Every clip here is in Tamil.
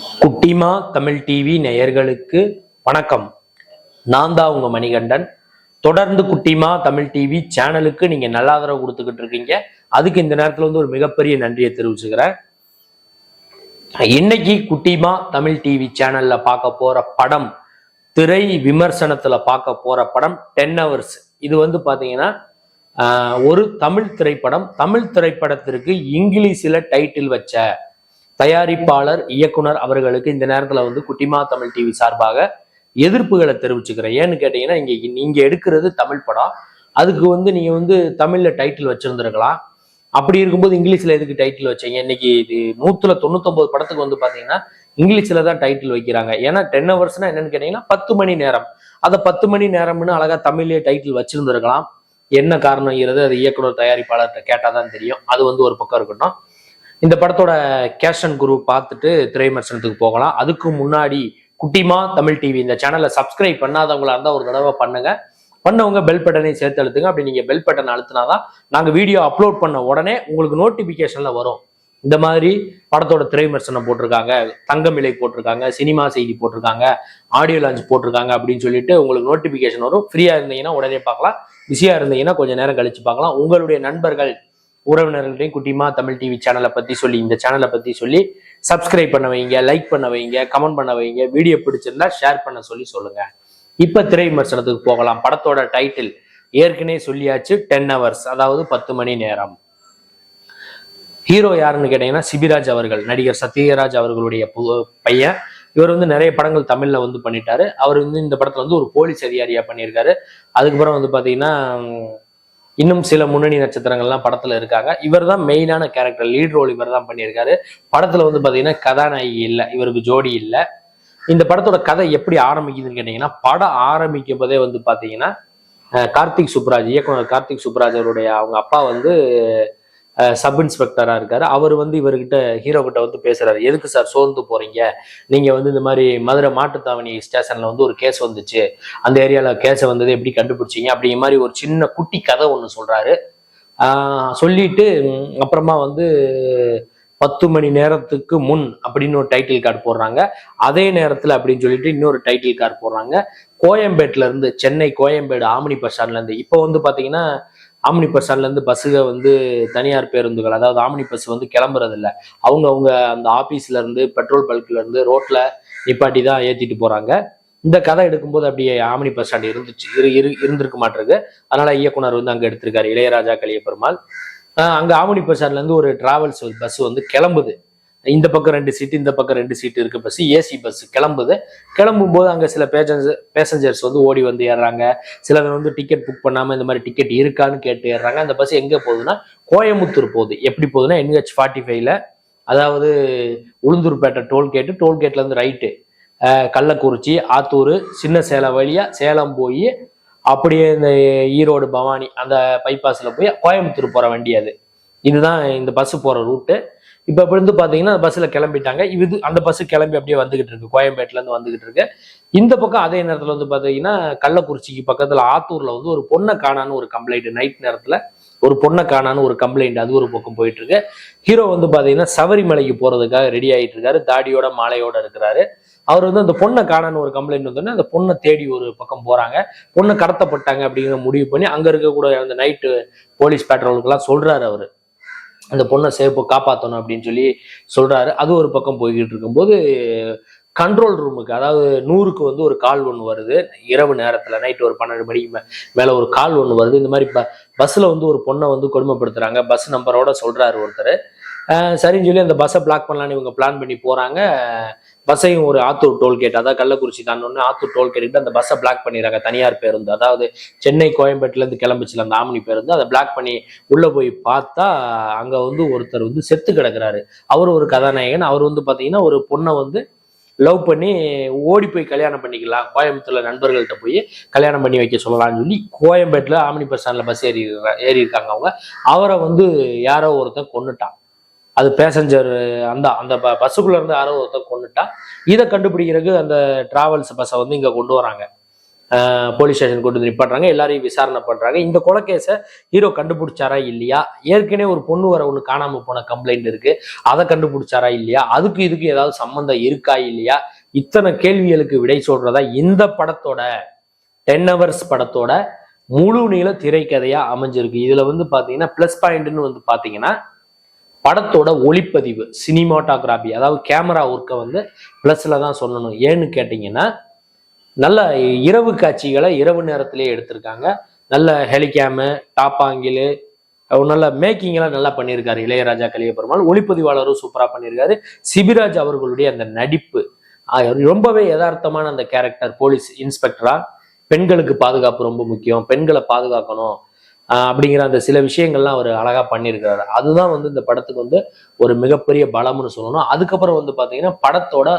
குட்டிமா தமிழ் டிவி நேயர்களுக்கு வணக்கம். நான் தான் உங்க மணிகண்டன். தொடர்ந்து குட்டிமா தமிழ் டிவி சேனலுக்கு நீங்க நல்ல ஆதரவு கொடுத்துக்கிட்டு இருக்கீங்க. அதுக்கு இந்த நேரத்துல ஒரு மிகப்பெரிய நன்றியை தெரிவிச்சுக்கிறேன். இன்னைக்கு குட்டிமா தமிழ் டிவி சேனல்ல பார்க்க போற படம், திரை விமர்சனத்துல பார்க்க போற படம் 10 Hours. இது பாத்தீங்கன்னா ஒரு தமிழ் திரைப்படம். தமிழ் திரைப்படத்திற்கு இங்கிலீஷ்ல டைட்டில் வச்ச தயாரிப்பாளர் இயக்குனர் அவர்களுக்கு இந்த நேரத்துல குட்டிமா தமிழ் டிவி சார்பாக எதிர்ப்புகளை தெரிவிச்சுக்கிறேன். ஏன்னு கேட்டீங்கன்னா, நீங்க எடுக்கிறது தமிழ் படம், அதுக்கு நீங்க தமிழ்ல டைட்டில் வச்சிருந்திருக்கலாம். அப்படி இருக்கும்போது இங்கிலீஷ்ல எதுக்கு டைட்டில் வச்சீங்க? இன்னைக்கு இது 199 படத்துக்கு பாத்தீங்கன்னா இங்கிலீஷ்ல தான் டைட்டில் வைக்கிறாங்க. ஏன்னா 10 ஹவர்ஸ்னா என்னன்னு கேட்டீங்கன்னா 10 மணி நேரம். அதை 10 மணி நேரம்னு அழகா தமிழ்லயே டைட்டில் வச்சிருந்திருக்கலாம். என்ன காரணம் அது இயக்குனர் தயாரிப்பாளர்கிட்ட கேட்டாதான் தெரியும். அது ஒரு பக்கம் இருக்கட்டும். இந்த படத்தோட கேஷ் அண்ட் குரு பார்த்துட்டு திரை விமர்சனத்துக்கு போகலாம். அதுக்கு முன்னாடி குட்டிமா தமிழ் டிவி இந்த சேனலை சப்ஸ்கிரைப் பண்ணாதவங்களா இருந்தா ஒரு தடவை பண்ணுங்க. பண்ணவங்க பெல் பட்டனை சேர்த்து அழுத்துங்க. அப்படி நீங்க பெல் பட்டன் அழுத்தினாதான் நாங்க வீடியோ அப்லோட் பண்ண உடனே உங்களுக்கு நோட்டிபிகேஷன்ல வரும். இந்த மாதிரி படத்தோட திரை விமர்சனம் போட்டிருக்காங்க, தங்கமிலை போட்டிருக்காங்க, சினிமா செய்தி போட்டிருக்காங்க, ஆடியோ லான்ச் போட்டிருக்காங்க அப்படின்னு சொல்லிட்டு உங்களுக்கு நோட்டிபிகேஷன் வரும். ஃப்ரீயா இருந்தீங்கன்னா உடனே பார்க்கலாம், பிஸியா இருந்தீங்கன்னா கொஞ்சம் நேரம் கழிச்சு பார்க்கலாம். உங்களுடைய நண்பர்கள் உறவினர்களையும் குட்டிமா தமிழ் டிவி சேனலை பத்தி சொல்லி, இந்த சேனலை பத்தி சொல்லி சப்ஸ்கிரைப் பண்ண வைங்க, லைக் பண்ண வைங்க, கமெண்ட் பண்ண வைங்க. வீடியோ பிடிச்சிருந்தா ஷேர் பண்ண சொல்லுங்க. இப்ப திரை விமர்சனத்துக்கு போகலாம். படத்தோட டைட்டில் ஏற்கனவே சொல்லியாச்சு, 10 Hours, அதாவது 10 மணி நேரம். ஹீரோ யாருன்னு கேட்டீங்கன்னா சிபிராஜ் அவர்கள், நடிகர் சத்யராஜ் அவர்களுடைய பையன். இவர் நிறைய படங்கள் தமிழ்ல பண்ணிட்டாரு. அவர் இந்த படத்துல ஒரு போலீஸ் அதிகாரியா பண்ணியிருக்காரு. அதுக்கப்புறம் பாத்தீங்கன்னா இன்னும் சில முன்னணி நட்சத்திரங்கள்லாம் படத்துல இருக்காங்க. இவர் தான் மெயினான கேரக்டர், லீட் ரோல் இவர் தான் பண்ணியிருக்காரு. படத்துல பாத்தீங்கன்னா கதாநாயகி இல்லை, இவருக்கு ஜோடி இல்லை. இந்த படத்தோட கதை எப்படி ஆரம்பிக்குதுன்னு கேட்டீங்கன்னா, படம் ஆரம்பிக்கும் போதே பாத்தீங்கன்னா கார்த்திக் சுப்ராஜ், இயக்குனர் கார்த்திக் சுப்ராஜ் அவருடைய அவங்க அப்பா சப் இன்ஸ்பெக்டரா இருக்காரு. அவர் இவர்கிட்ட, ஹீரோ கிட்ட பேசுறாரு. எதுக்கு சார் சோர்ந்து போறீங்க? நீங்க இந்த மாதிரி மதுரை மாட்டுத்தாவணி ஸ்டேஷன்ல ஒரு கேஸ் வந்துச்சு, அந்த ஏரியால கேஸை எப்படி கண்டுபிடிச்சீங்க அப்படிங்கிற மாதிரி ஒரு சின்ன குட்டி கதை ஒண்ணு சொல்றாரு. சொல்லிட்டு அப்புறமா 10 மணி நேரத்துக்கு முன் அப்படின்னு ஒரு டைட்டில் கார்டு போடுறாங்க. அதே நேரத்துல அப்படின்னு சொல்லிட்டு இன்னொரு டைட்டில் கார்டு போடுறாங்க. கோயம்பேட்டுல இருந்து, சென்னை கோயம்பேடு ஆம்னி பஸ் ஸ்டாண்ட்ல இருந்து. இப்போ பாத்தீங்கன்னா ஆம்னி பஸ் ஸ்டாண்ட்ல இருந்து பஸ்ஸுக தனியார் பேருந்துகள், அதாவது ஆம்னி பஸ் கிளம்புறது இல்லை. அவங்க அந்த ஆபீஸ்ல இருந்து, பெட்ரோல் பல்க்ல இருந்து ரோட்ல நிப்பாட்டி தான் ஏத்திட்டு போறாங்க. இந்த கதை எடுக்கும்போது அப்படியே ஆம்னி பஸ் ஸ்டாண்ட் இருந்திருக்க மாட்டிருக்கு. அதனால இயக்குனர் அங்க எடுத்திருக்காரு, இளையராஜா கலியபெருமாள். அங்க ஆம்னி பஸ் ஸ்டாண்ட்ல இருந்து ஒரு டிராவல்ஸ் பஸ் கிளம்புது. இந்த பக்கம் 2 சீட்டு, இந்த பக்கம் 2 சீட்டு இருக்கு பஸ், ஏசி பஸ் கிளம்புது. கிளம்பும் போது அங்க சில பேசஞ்சர்ஸ் ஓடி ஏறுறாங்க. சிலர் டிக்கெட் புக் பண்ணாம இந்த மாதிரி டிக்கெட் இருக்கான்னு கேட்டு ஏறுறாங்க. அந்த பஸ் எங்க போகுதுன்னா கோயம்புத்தூர் போகுது. எப்படி போகுதுன்னா NH45ல, அதாவது உளுந்தூர்பேட்டை டோல்கேட்ல இருந்து ரைட்டு கள்ளக்குறிச்சி, ஆத்தூர், சின்ன சேலம் வழியா சேலம் போய் அப்படியே இந்த ஈரோடு பவானி அந்த பைபாஸ்ல போய் கோயம்புத்தூர் போற வண்டி அது. இதுதான் இந்த பஸ் போற ரூட்டு. இப்ப பாத்தீங்கன்னா பஸ்ல கிளம்பிட்டாங்க. அந்த பஸ் கிளம்பி அப்படியே வந்துகிட்டு இருக்கு, கோயம்பேட்டுல இருந்து வந்துகிட்டு இருக்கு. இந்த பக்கம் அதே நேரத்துல பாத்தீங்கன்னா கள்ளக்குறிச்சிக்கு பக்கத்துல ஆத்தூர்ல ஒரு பொண்ணை காணான்னு ஒரு கம்ப்ளைண்ட், நைட் நேரத்துல ஒரு பொண்ணை காணான்னு ஒரு கம்ப்ளைண்ட், அது ஒரு பக்கம் போயிட்டு இருக்கு. ஹீரோ பாத்தீங்கன்னா சபரிமலைக்கு போறதுக்காக ரெடி ஆயிட்டு இருக்காரு, தாடியோட மாலையோட இருக்கிறாரு. அவர் அந்த பொண்ணை காணான்னு ஒரு கம்ப்ளைண்ட் வந்தோடனே அந்த பொண்ணை தேடி ஒரு பக்கம் போறாங்க. பொண்ணை கடத்தப்பட்டாங்க அப்படிங்கிற முடிவு பண்ணி அங்க இருக்கக்கூட அந்த நைட்டு போலீஸ் பேட்ரோலுக்கு எல்லாம் சொல்றாரு. அவரு அந்த பொண்ணை சேஃபா காப்பாற்றணும் அப்படின்னு சொல்லி சொல்றாரு. அது ஒரு பக்கம் போய்கிட்டு இருக்கும்போது கண்ட்ரோல் ரூமுக்கு, அதாவது 100க்கு ஒரு கால் ஒன்று வருது. இரவு நேரத்துல நைட் ஒரு 12 மணிக்கு மேல ஒரு கால் ஒன்று வருது. இந்த மாதிரி பஸ்ல ஒரு பொண்ணை கொடுமைப்படுத்துறாங்க. பஸ் நம்பரோட சொல்றாரு ஒருத்தர். சரின்னு சொல்லி அந்த பஸ்ஸை பிளாக் பண்ணலான்னு இவங்க பிளான் பண்ணி போறாங்க. பஸ்ஸையும் ஒரு ஆத்தூர் டோல்கேட், அதாவது கள்ளக்குறிச்சி தாண்டோன்னு ஆத்தூர் டோல்கேட் அந்த பஸ்ஸை பிளாக் பண்ணிடுறாங்க. தனியார் பேருந்து, அதாவது சென்னை கோயம்பேட்டுல இருந்து கிளம்பிச்சுல அந்த ஆம்னி பேருந்து, அதை பிளாக் பண்ணி உள்ள போய் பார்த்தா அங்க ஒருத்தர் செத்து கிடக்குறாரு. அவர் ஒரு கதாநாயகன். அவர் பாத்தீங்கன்னா ஒரு பொண்ணை லவ் பண்ணி ஓடி போய் கல்யாணம் பண்ணிக்கலாம், கோயம்புத்தூர்ல நண்பர்கள்ட்ட போய் கல்யாணம் பண்ணி வைக்க சொல்லலாம்னு சொல்லி கோயம்பேட்டுல ஆம்னி பஸ் ஸ்டாண்ட்ல பஸ் ஏறி இருக்காங்க அவங்க. அவரை யாரோ ஒருத்தர் கொன்னுட்டான். அது பேசஞ்சர், அந்த பஸ்ஸுக்குள்ள இருந்து யாரோ ஒருத்தர் கொண்டுட்டா. இதை கண்டுபிடிக்கிறதுக்கு அந்த டிராவல்ஸ் பஸ்ஸை இங்க கொண்டு வராங்க. போலீஸ் ஸ்டேஷன் கொண்டு வந்து நிப்பாட்டுறாங்க, எல்லாரையும் விசாரணை பண்றாங்க. இந்த கொலைகேஸை ஹீரோ கண்டுபிடிச்சாரா இல்லையா, ஏற்கனவே ஒரு பொண்ணு வர ஒண்ணு காணாம போன கம்ப்ளைண்ட் இருக்கு, அதை கண்டுபிடிச்சாரா இல்லையா, அதுக்கு இதுக்கு ஏதாவது சம்பந்தம் இருக்கா இல்லையா, இத்தனை கேள்விகளுக்கு விடை சொல்றதா இந்த படத்தோட 10 hours படத்தோட முழு நீள திரைக்கதையா அமைஞ்சிருக்கு. இதுல வந்து பாத்தீங்கன்னா பிளஸ் பாயிண்ட்னு வந்து பாத்தீங்கன்னா படத்தோட ஒளிப்பதிவு, சினிமாட்டோகிராபி, அதாவது கேமரா ஒர்க்கை வந்து பிளஸ்ல தான் சொல்லணும். ஏன்னு கேட்டீங்கன்னா நல்ல இரவு காட்சிகளை இரவு நேரத்திலேயே எடுத்திருக்காங்க. நல்ல ஹெலிகேமு, டாப் ஆங்கிலு, நல்ல மேக்கிங் எல்லாம் நல்லா பண்ணியிருக்காரு இளையராஜா கலியபெருமாள். ஒளிப்பதிவாளரும் சூப்பரா பண்ணியிருக்காரு. சிபிராஜ் அவர்களுடைய அந்த நடிப்பு ரொம்பவே யதார்த்தமான அந்த கேரக்டர், போலீஸ் இன்ஸ்பெக்டரா பெண்களுக்கு பாதுகாப்பு ரொம்ப முக்கியம், பெண்களை பாதுகாக்கணும் அப்படிங்கிற அந்த சில விஷயங்கள்லாம் அவர் அழகா பண்ணியிருக்கிறாரு. அதுதான் வந்து இந்த படத்துக்கு வந்து ஒரு மிகப்பெரிய பலம்னு சொல்லணும். அதுக்கப்புறம் வந்து பாத்தீங்கன்னா படத்தோட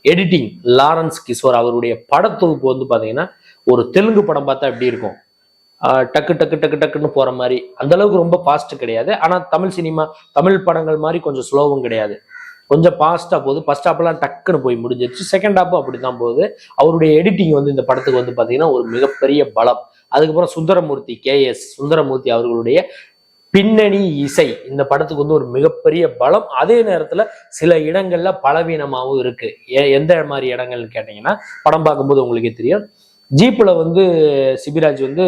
எடிட்டிங், லாரன்ஸ் கிஷோர் அவருடைய படத்தொகுப்பு வந்து பாத்தீங்கன்னா ஒரு தெலுங்கு படம் பார்த்தா எப்படி இருக்கும், டக்கு டக்கு டக்கு டக்குன்னு போற மாதிரி, அந்த அளவுக்கு ரொம்ப ஃபாஸ்ட் கிடையாது. ஆனா தமிழ் படங்கள் மாதிரி கொஞ்சம் ஸ்லோவும் கிடையாது, கொஞ்சம் ஃபாஸ்டா போகுது. ஃபர்ஸ்ட் ஹாப்லாம் டக்குன்னு போய் முடிஞ்சிருச்சு, செகண்ட் ஹாப்பும் அப்படிதான் போகுது. அவருடைய எடிட்டிங் வந்து இந்த படத்துக்கு வந்து பாத்தீங்கன்னா ஒரு மிகப்பெரிய பலம். அதுக்கப்புறம் சுந்தரமூர்த்தி அவர்களுடைய பின்னணி இசை இந்த படத்துக்கு வந்து ஒரு மிகப்பெரிய பலம். அதே நேரத்துல சில இடங்கள்ல பலவீனமாகவும் இருக்கு. எந்த மாதிரி இடங்கள்னு கேட்டீங்கன்னா படம் பார்க்கும்போது உங்களுக்கே தெரியும். ஜீப்ல வந்து சிபிராஜ் வந்து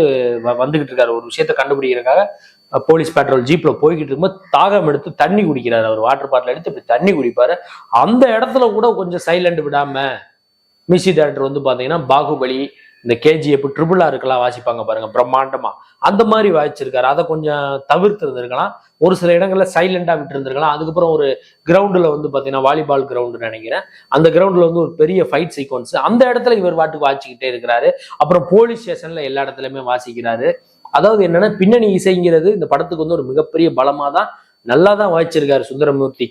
வந்துகிட்டு இருக்காரு, ஒரு விஷயத்த கண்டுபிடிக்கிறதுக்காக போலீஸ் பேட்ரோல் ஜீப்ல போய்கிட்டு இருக்கும்போது தாகம் எடுத்து தண்ணி குடிக்கிறாரு. அவர் வாட்டர் பாட்டில் எடுத்து இப்படி தண்ணி குடிப்பாரு. அந்த இடத்துல கூட கொஞ்சம் சைலண்ட் விடாம மியூசிக் டைரக்டர் வந்து பாத்தீங்கன்னா பாகுபலி, இந்த KGF, RRR வாசிப்பாங்க பாருங்க பிரம்மாண்டமா, அந்த மாதிரி வாசிச்சிருக்காரு. அதை கொஞ்சம் தவிர்த்து இருந்திருக்கலாம், ஒரு சில இடங்கள்ல சைலண்டா விட்டு இருந்திருக்கலாம். அதுக்கப்புறம் ஒரு கிரவுண்டுல வந்து பாத்தீங்கன்னா வாலிபால் கிரவுண்டு நினைக்கிறேன், அந்த கிரவுண்ட்ல வந்து ஒரு பெரிய ஃபைட் சீக்வன்ஸ், அந்த இடத்துல இவர் வாட்டுக்கு வாசிக்கிட்டே இருக்கிறாரு. அப்புறம் போலீஸ் ஸ்டேஷன்ல எல்லா இடத்துலயுமே வாசிக்கிறாரு. அதாவது என்னன்னா பின்னணி இசைங்கிறது இந்த படத்துக்கு வந்து ஒரு மிகப்பெரிய பலமா தான், நல்லா தான் வாசிச்சிருக்காரு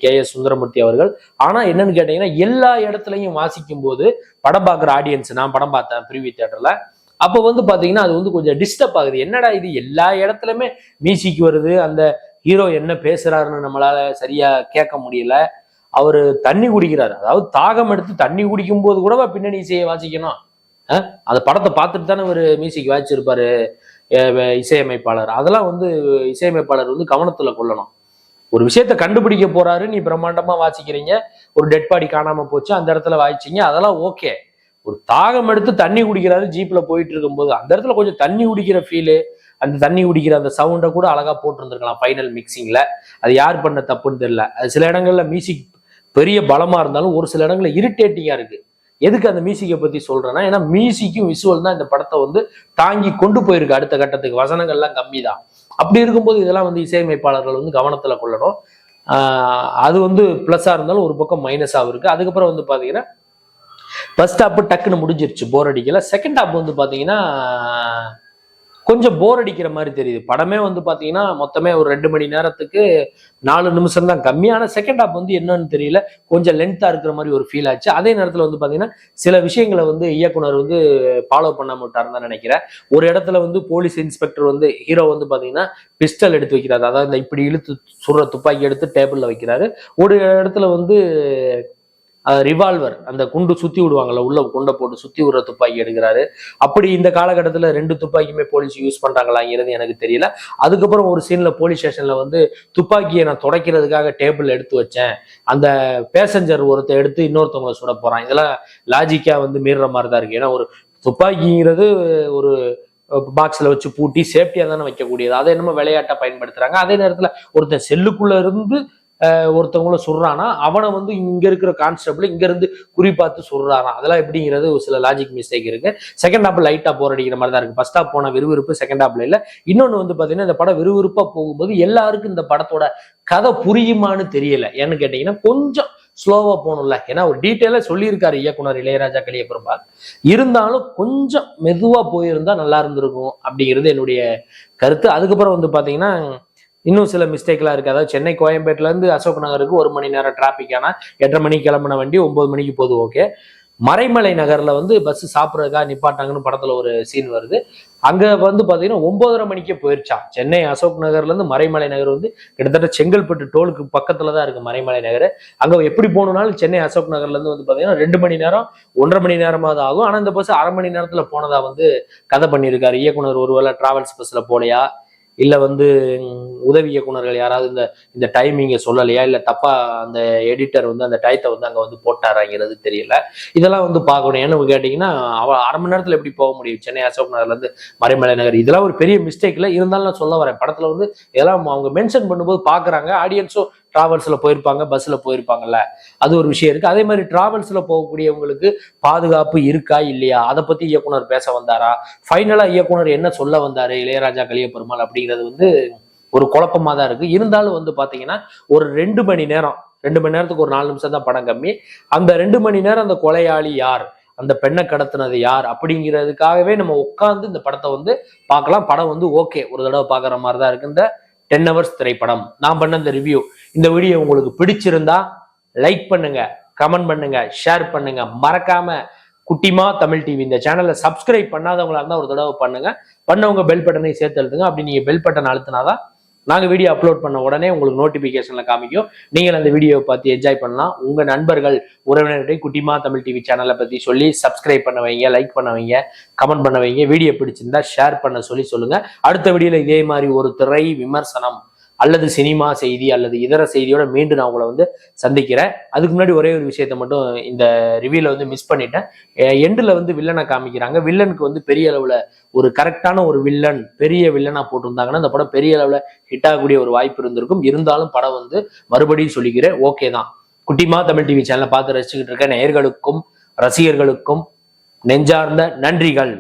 KS சுந்தரமூர்த்தி அவர்கள். ஆனா என்னன்னு கேட்டீங்கன்னா எல்லா இடத்துலையும் வாசிக்கும் போது படம் பார்க்குற ஆடியன்ஸ், நான் படம் பார்த்தேன் ப்ரீவியூ தியேட்டர்ல, அப்போ வந்து பாத்தீங்கன்னா அது வந்து கொஞ்சம் டிஸ்டர்ப் ஆகுது. என்னடா இது எல்லா இடத்துலயுமே மியூசிக் வருது, அந்த ஹீரோ என்ன பேசுறாருன்னு நம்மளால சரியா கேட்க முடியல. அவரு தண்ணி குடிக்கிறாரு, அதாவது தாகம் எடுத்து தண்ணி குடிக்கும் போது கூட பின்னணி இசையை வாசிக்கணும். அந்த படத்தை பார்த்துட்டு தானே ஒரு மியூசிக் வாசிச்சிருப்பாரு இசையமைப்பாளர். அதெல்லாம் வந்து இசையமைப்பாளர் வந்து கவனத்துல கொள்ளணும். ஒரு விஷயத்த கண்டுபிடிக்க போறாரு, நீ பிரம்மாண்டமா வாசிக்கிறீங்க, ஒரு டெட் பாடி காணாம போச்சு அந்த இடத்துல வாசிச்சீங்க, அதெல்லாம் ஓகே. ஒரு தாகம் எடுத்து தண்ணி குடிக்கிறாரு ஜீப்ல போயிட்டு இருக்கும்போது, அந்த இடத்துல கொஞ்சம் தண்ணி குடிக்கிற ஃபீலு, அந்த தண்ணி குடிக்கிற அந்த சவுண்டை கூட அழகா போட்டிருந்திருக்கலாம் ஃபைனல் மிக்சிங்ல. அது யார் பண்ண தப்புன்னு தெரியல. அது சில இடங்கள்ல மியூசிக் பெரிய பலமா இருந்தாலும் ஒரு சில இடங்கள்ல இரிட்டேட்டிங்கா இருக்கு. எதுக்கு அந்த மியூசிக்கை பத்தி சொல்றேன்னா, ஏன்னா மியூசிக்கும் விசுவல் தான் இந்த படத்தை வந்து தாங்கி கொண்டு போயிருக்கு அடுத்த கட்டத்துக்கு. வசனங்கள்லாம் கம்மி தான். அப்படி இருக்கும்போது இதெல்லாம் வந்து இசையமைப்பாளர்கள் வந்து கவனத்துல கொள்ளணும். அது வந்து பிளஸ்ஸா இருந்தாலும் ஒரு பக்கம் மைனஸாகவும் இருக்கு. அதுக்கப்புறம் வந்து பாத்தீங்கன்னா ஃபர்ஸ்ட் ஹாப் டக்குன்னு முடிஞ்சிருச்சு, போர் அடிக்கல. செகண்ட் ஹாப் வந்து பாத்தீங்கன்னா கொஞ்சம் போர் அடிக்கிற மாதிரி தெரியுது. படமே வந்து பாத்தீங்கன்னா மொத்தமே ஒரு 2 மணி நேரத்துக்கு 4 நிமிஷம் தான் கம்மியான. செகண்ட் ஹாப் வந்து என்னன்னு தெரியல, கொஞ்சம் லென்த்தா இருக்கிற மாதிரி ஒரு ஃபீல் ஆச்சு. அதே நேரத்துல வந்து பாத்தீங்கன்னா சில விஷயங்களை வந்து இயக்குனர் வந்து ஃபாலோ பண்ணாம விட்டாருன்னு தான் நினைக்கிறேன். ஒரு இடத்துல வந்து போலீஸ் இன்ஸ்பெக்டர் வந்து ஹீரோ வந்து பாத்தீங்கன்னா பிஸ்டல் எடுத்து வைக்கிறாரு, அதாவது இந்த இப்படி இழுத்து சுடுற துப்பாக்கி எடுத்து டேபிள்ல வைக்கிறாரு. ஒரு இடத்துல வந்து ரிவால்வர், அந்த குண்டு சுத்தி விடுவாங்கல்ல, உள்ள குண்டை போட்டு சுத்தி விடுற துப்பாக்கி எடுக்கிறாரு. அப்படி இந்த காலகட்டத்துல 2 துப்பாக்கியுமே போலீஸ் யூஸ் பண்றாங்களாங்கிறது எனக்கு தெரியல. அதுக்கப்புறம் ஒரு சீன்ல போலீஸ் ஸ்டேஷன்ல வந்து துப்பாக்கியை நான் துடைக்கிறதுக்காக டேபிள் எடுத்து வச்சேன், அந்த பேசஞ்சர் ஒருத்தர் எடுத்து இன்னொருத்தவங்களை சுட போறான். இதெல்லாம் லாஜிக்கா வந்து மீறுற மாதிரி தான் இருக்கு. ஏன்னா ஒரு துப்பாக்கிங்கிறது ஒரு பாக்ஸ்ல வச்சு பூட்டி சேஃப்டியா தானே வைக்கக்கூடியது, அதை என்னமோ விளையாட்டா பயன்படுத்துறாங்க. அதே நேரத்துல ஒருத்தன் செல்லுக்குள்ள இருந்து ஒருத்தவங்கள சொல்றானா, அவனை வந்து இங்க இருக்கிற கான்ஸ்டபிள் இங்க இருந்து குறிப்பாத்து சொல்றானா, அதெல்லாம் எப்படிங்கிறது ஒரு சில லாஜிக் மிஸ்டேக் இருக்கு. செகண்ட் ஹாப் லைட்டா போர் அடிக்கிற மாதிரி தான் இருக்கு. ஃபர்ஸ்ட் ஹாப் போன விறுவிறுப்பு செகண்ட் ஹாப்ல இல்ல. இன்னொன்னு வந்து பாத்தீங்கன்னா இந்த படம் விறுவிறுப்பா போகும்போது எல்லாருக்கும் இந்த படத்தோட கதை புரியுமான்னு தெரியல. ஏன்னு கேட்டீங்கன்னா கொஞ்சம் ஸ்லோவா போகணும்ல. ஏன்னா ஒரு டீட்டெயிலா சொல்லியிருக்காரு இயக்குனர் இளையராஜா கலியபெருமாள், இருந்தாலும் கொஞ்சம் மெதுவா போயிருந்தா நல்லா இருந்திருக்கும் அப்படிங்கிறது என்னுடைய கருத்து. அதுக்கப்புறம் வந்து பாத்தீங்கன்னா இன்னும் சில மிஸ்டேக்லாம் இருக்கு. அதாவது சென்னை கோயம்பேட்டில இருந்து அசோக் நகருக்கு 1 மணி நேரம் டிராபிக், ஆனா 8:30 மணிக்கு கிளம்பின வண்டி 9 மணிக்கு போகுது. ஓகே, மறைமலை நகர்ல வந்து பஸ் சாப்பிட்றதுக்காக நிப்பாட்டாங்கன்னு படத்துல ஒரு சீன் வருது. அங்க வந்து பாத்தீங்கன்னா 9:30 மணிக்கே போயிருச்சான். சென்னை அசோக் நகர்ல இருந்து மறைமலை நகர் வந்து கிட்டத்தட்ட செங்கல்பட்டு டோலுக்கு பக்கத்துலதான் இருக்கு மறைமலை நகர். அங்க எப்படி போகணும்னாலும் சென்னை அசோக் நகர்ல இருந்து வந்து பாத்தீங்கன்னா 2 மணி நேரம் 1.5 மணி நேரமாவது ஆகும். ஆனா இந்த பஸ் 1/2 மணி நேரத்துல போனதா வந்து கதை பண்ணியிருக்காரு இயக்குனர். ஒருவேளை டிராவல்ஸ் பஸ்ல போலையா, இல்ல வந்து உதவி இயக்குனர்கள் யாராவது இந்த இந்த டைமிங்கை சொல்லலையா, இல்ல தப்பா அந்த எடிட்டர் வந்து அந்த டயத்தை வந்து அங்க வந்து போட்டாராங்கிறது தெரியல. இதெல்லாம் வந்து பார்க்கணும். ஏன்னு கேட்டீங்கன்னா 1/2 மணி நேரத்துல எப்படி போக முடியும் சென்னை அசோக் நகர்ல இருந்து மறைமலை நகர்? இதெல்லாம் ஒரு பெரிய மிஸ்டேக் இல்லை, இருந்தாலும் நான் சொல்ல வரேன். படத்துல வந்து இதெல்லாம் அவங்க மென்ஷன் பண்ணும்போது பாக்குறாங்க. ஆடியன்ஸும் டிராவல்ஸ்ல போயிருப்பாங்க, பஸ்ல போயிருப்பாங்கல்ல, அது ஒரு விஷயம் இருக்கு. அதே மாதிரி டிராவல்ஸ்ல போகக்கூடியவங்களுக்கு பாதுகாப்பு இருக்கா இல்லையா, அதை பத்தி இயக்குனர் பேச வந்தாரா, ஃபைனலா இயக்குனர் என்ன சொல்ல வந்தாரு இளையராஜா கலியபெருமாள் அப்படிங்கிறது வந்து ஒரு குழப்பமா தான் இருக்கு. இருந்தாலும் வந்து பாத்தீங்கன்னா ஒரு 2 மணி நேரம், 2 மணி நேரத்துக்கு ஒரு 4 நிமிஷம் தான் படம் கம்மி. அந்த 2 மணி நேரம் அந்த கொலையாளி யார், அந்த பெண்ணை கடத்தினது யார் அப்படிங்கிறதுக்காகவே நம்ம உட்கார்ந்து இந்த படத்தை வந்து பார்க்கலாம். படம் வந்து ஓகே, ஒரு தடவை பார்க்குற மாதிரி தான் இருக்கு இந்த 10 hours திரைப்படம். நான் பண்ண இந்த ரிவ்யூ. இந்த வீடியோ உங்களுக்கு பிடிச்சிருந்தா லைக் பண்ணுங்க, கமெண்ட் பண்ணுங்க, ஷேர் பண்ணுங்க. மறக்காம குட்டிமா தமிழ் டிவி இந்த சேனலை சப்ஸ்கிரைப் பண்ணாதவங்களா இருந்தா ஒரு தடவை பண்ணுங்க. பண்ணவங்க பெல் பட்டனை சேர்த்து அழுத்துங்க. அப்படி நீங்க பெல் பட்டன் அழுத்தினாதான் நாங்க வீடியோ அப்லோட் பண்ண உடனே உங்களுக்கு நோட்டிபிகேஷன்ல காமிக்கும். நீங்கள் அந்த வீடியோவை பார்த்து என்ஜாய் பண்ணலாம். உங்க நண்பர்கள் உறவினர்களை குட்டிமா தமிழ் டிவி சேனலை பத்தி சொல்லி சப்ஸ்கிரைப் பண்ண வைங்க, லைக் பண்ண வைங்க, கமெண்ட் பண்ண வைங்க. வீடியோ பிடிச்சிருந்தா ஷேர் பண்ண சொல்லுங்க. அடுத்த வீடியோல இதே மாதிரி ஒரு திரை விமர்சனம் அல்லது சினிமா செய்தி அல்லது இதர செய்தியோட மீண்டும் நான் உங்களை வந்து சந்திக்கிறேன். அதுக்கு முன்னாடி ஒரே ஒரு விஷயத்த மட்டும் இந்த ரிவ்யூல வந்து மிஸ் பண்ணிட்டேன். எண்டுல வந்து வில்லனை காமிக்கிறாங்க. வில்லனுக்கு வந்து பெரிய அளவுல ஒரு கரெக்டான ஒரு வில்லன், பெரிய வில்லனா போட்டிருந்தாங்கன்னா அந்த படம் பெரிய அளவுல ஹிட் ஆகக்கூடிய ஒரு வாய்ப்பு இருந்திருக்கும். இருந்தாலும் படம் வந்து மறுபடியும் சொல்லிக்கிறேன், ஓகே தான். குட்டிமா தமிழ் டிவி சேனலை பார்த்து ரசிச்சுக்கிட்டு இருக்க நேயர்களுக்கும் ரசிகர்களுக்கும் நெஞ்சார்ந்த நன்றிகள்.